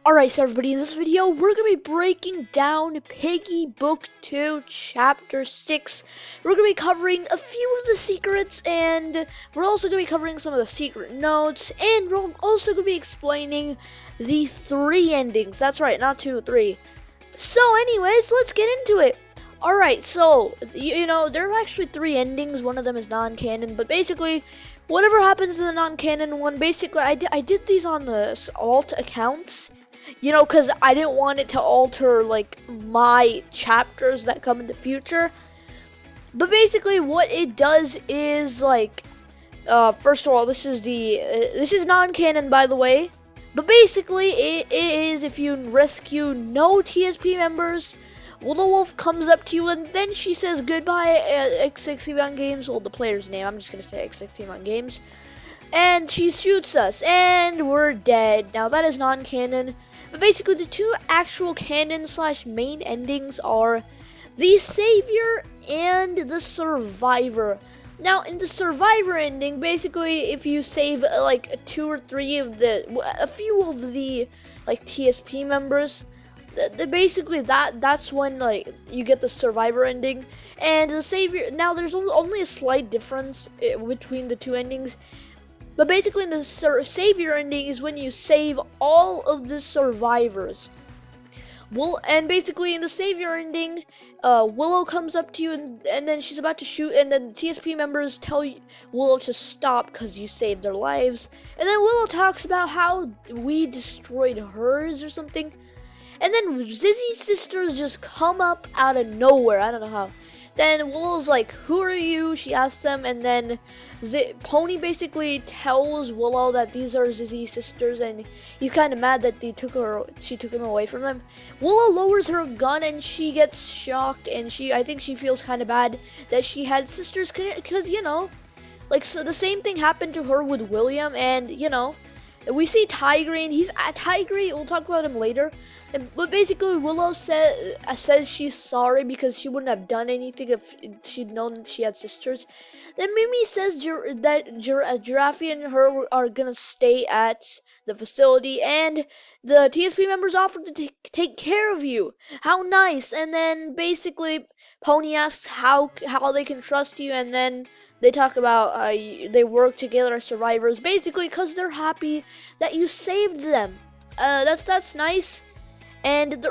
Alright, so everybody, in this video, we're going to be breaking down Piggy Book 2, Chapter 6. We're going to be covering a few of the secrets, and we're also going to be covering some of the secret notes, and we're also going to be explaining the 3 endings. That's right, not 2, 3. So anyways, let's get into it. Alright, so, there are actually 3 endings. One of them is non-canon, but basically, whatever happens in the non-canon one, basically, I did these on the alt accounts. Because I didn't want it to alter, like, my chapters that come in the future. But basically, what it does is, like, first of all, this is non-canon, by the way. But basically, it is if you rescue no TSP members, Willow Wolf comes up to you and then she says goodbye at X6 EvanGamez, well, the player's name, I'm just gonna say X6 EvanGamez. And she shoots us, and we're dead. Now, that is non-canon. But basically, the 2 actual canon / main endings are the Savior and the Survivor. Now, in the Survivor ending, basically, if you save like 2 or 3 of a few of the like TSP members, basically that's when like you get the Survivor ending. And the Savior, now there's only a slight difference between the 2 endings. But basically, in the Savior ending is when you save all of the survivors. And basically, in the Savior ending, Willow comes up to you and then she's about to shoot, and then the TSP members tell Willow to stop because you saved their lives. And then Willow talks about how we destroyed hers or something. And then Zizzy's sisters just come up out of nowhere. I don't know how. Then Willow's like, "Who are you?" She asks them, and then Pony basically tells Willow that these are Zizzy's sisters, and he's kind of mad that she took him away from them. Willow lowers her gun, and she gets shocked, and I think she feels kind of bad that she had sisters, because so the same thing happened to her with William, and we see Tigray, and he's at Tigray. We'll talk about him later. But basically, Willow says she's sorry because she wouldn't have done anything if she'd known that she had sisters. Then Mimi says that Giraffe and her are gonna stay at the facility, and the TSP members offered to take care of you. How nice! And then basically, Pony asks how they can trust you, and then they talk about they work together as survivors, basically because they're happy that you saved them. That's nice. And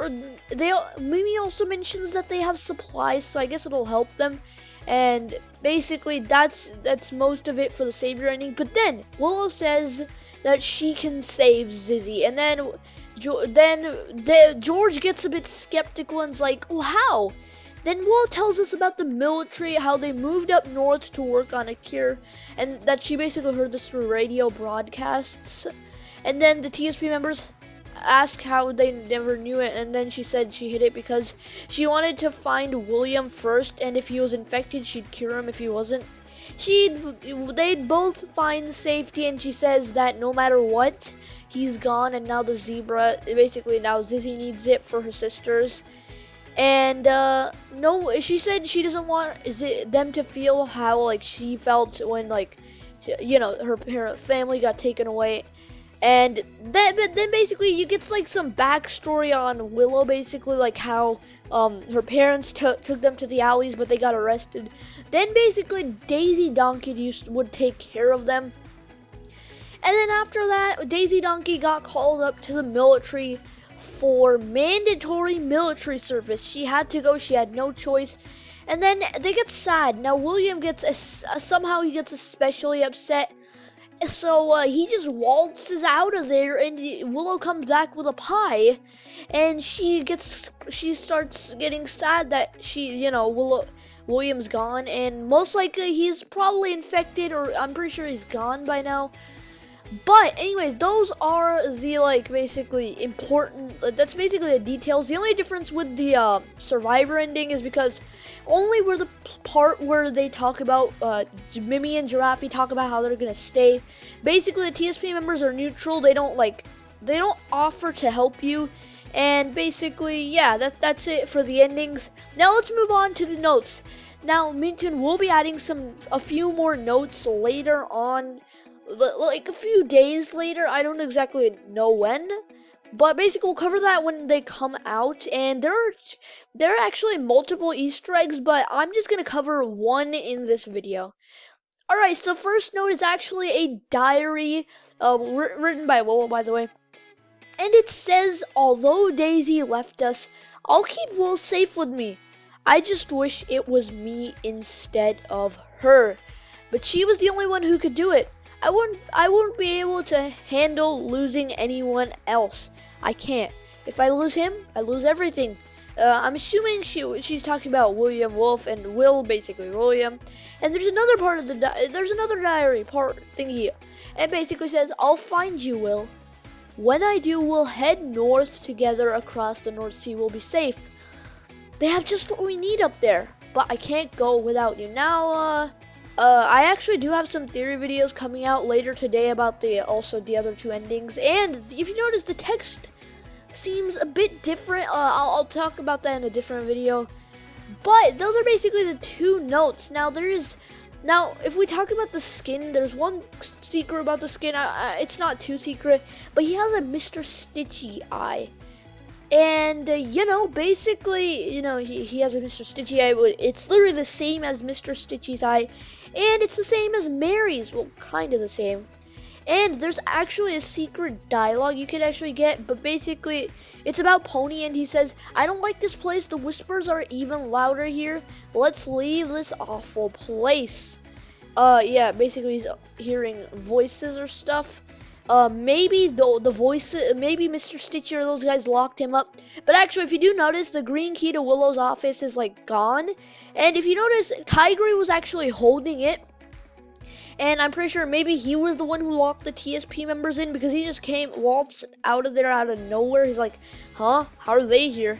Mimi also mentions that they have supplies, so I guess it'll help them. And basically, that's most of it for the Savior ending. But then Willow says that she can save Zizzy, and then George gets a bit skeptical and's like, "Oh, how?" Then Willow tells us about the military, how they moved up north to work on a cure, and that she basically heard this through radio broadcasts. And then the TSP members ask how they never knew it, and then she said she hid it because she wanted to find William first, and if he was infected, she'd cure him. If he wasn't, they'd both find safety, and she says that no matter what, he's gone, and now the zebra, basically now Zizzy needs it for her sisters. And no, she said she doesn't want them to feel how like she felt when her family got taken away. And then basically you get like some backstory on Willow, basically like how her parents took them to the alleys, but they got arrested. Then basically Daisy Donkey would take care of them. And then after that, Daisy Donkey got called up to the military for mandatory military service. She had to go, she had no choice. And then they get sad. Now William somehow he gets especially upset. So he just waltzes out of there, and Willow comes back with a pie, and she starts getting sad that William's gone, and most likely he's probably infected, or I'm pretty sure he's gone by now. But anyways, those are the basically important. That's basically the details. The only difference with the Survivor ending is because only where the part where they talk about Mimi and Giraffe talk about how they're gonna stay. Basically, the TSP members are neutral. They don't offer to help you. And basically, yeah, that's it for the endings. Now let's move on to the notes. Now Minton will be adding a few more notes later on. Like a few days later, I don't exactly know when, But basically, we'll cover that when they come out, and there are actually multiple Easter eggs, but I'm just gonna cover one in this video. All right, so first note is actually a diary, written by Willow, by the way, and it says, "Although Daisy left us, I'll keep Will safe with me. I just wish it was me instead of her. But she was the only one who could do it. I won't be able to handle losing anyone else. I can't. If I lose him, I lose everything." I'm assuming she's talking about William Wolf and Will, basically William. And there's another part of there's another diary part thingy. It basically says, "I'll find you, Will. When I do, we'll head north together across the North Sea. We'll be safe. They have just what we need up there, but I can't go without you." Now, I actually do have some theory videos coming out later today about the other two endings. And if you notice, the text seems a bit different. I'll talk about that in a different video. But those are basically the two notes. Now, if we talk about the skin, there's one secret about the skin. It's not too secret, but he has a Mr. Stitchy eye. And, basically, he has a Mr. Stitchy eye. It's literally the same as Mr. Stitchy's eye. And it's the same as Mary's. Well, kind of the same. And there's actually a secret dialogue you can actually get. But basically, it's about Pony. And he says, "I don't like this place. The whispers are even louder here. Let's leave this awful place." Yeah, basically he's hearing voices or stuff. Maybe the voices, maybe Mr. Stitcher or those guys locked him up. But actually, if you do notice, the green key to Willow's office is like gone. And if you notice, Tigray was actually holding it. And I'm pretty sure maybe he was the one who locked the TSP members in, because he just waltzed out of there out of nowhere. He's like, "Huh? How are they here?"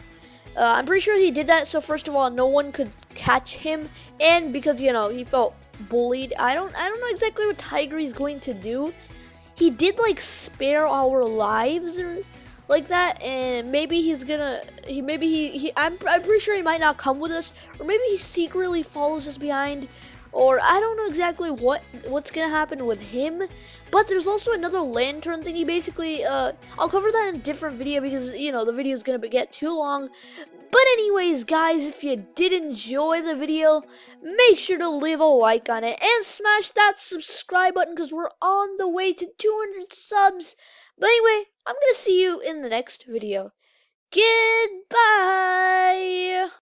I'm pretty sure he did that so first of all, no one could catch him, and because he felt bullied. I don't know exactly what Tiger's going to do. He did like spare our lives or like that, and maybe he's gonna I'm pretty sure he might not come with us, or maybe he secretly follows us behind, or I don't know exactly what's gonna happen with him. But there's also another lantern thingy. Basically, I'll cover that in a different video, because the video is gonna get too long. But anyways, guys, if you did enjoy the video, make sure to leave a like on it and smash that subscribe button, because we're on the way to 200 subs. But anyway, I'm gonna see you in the next video. Goodbye!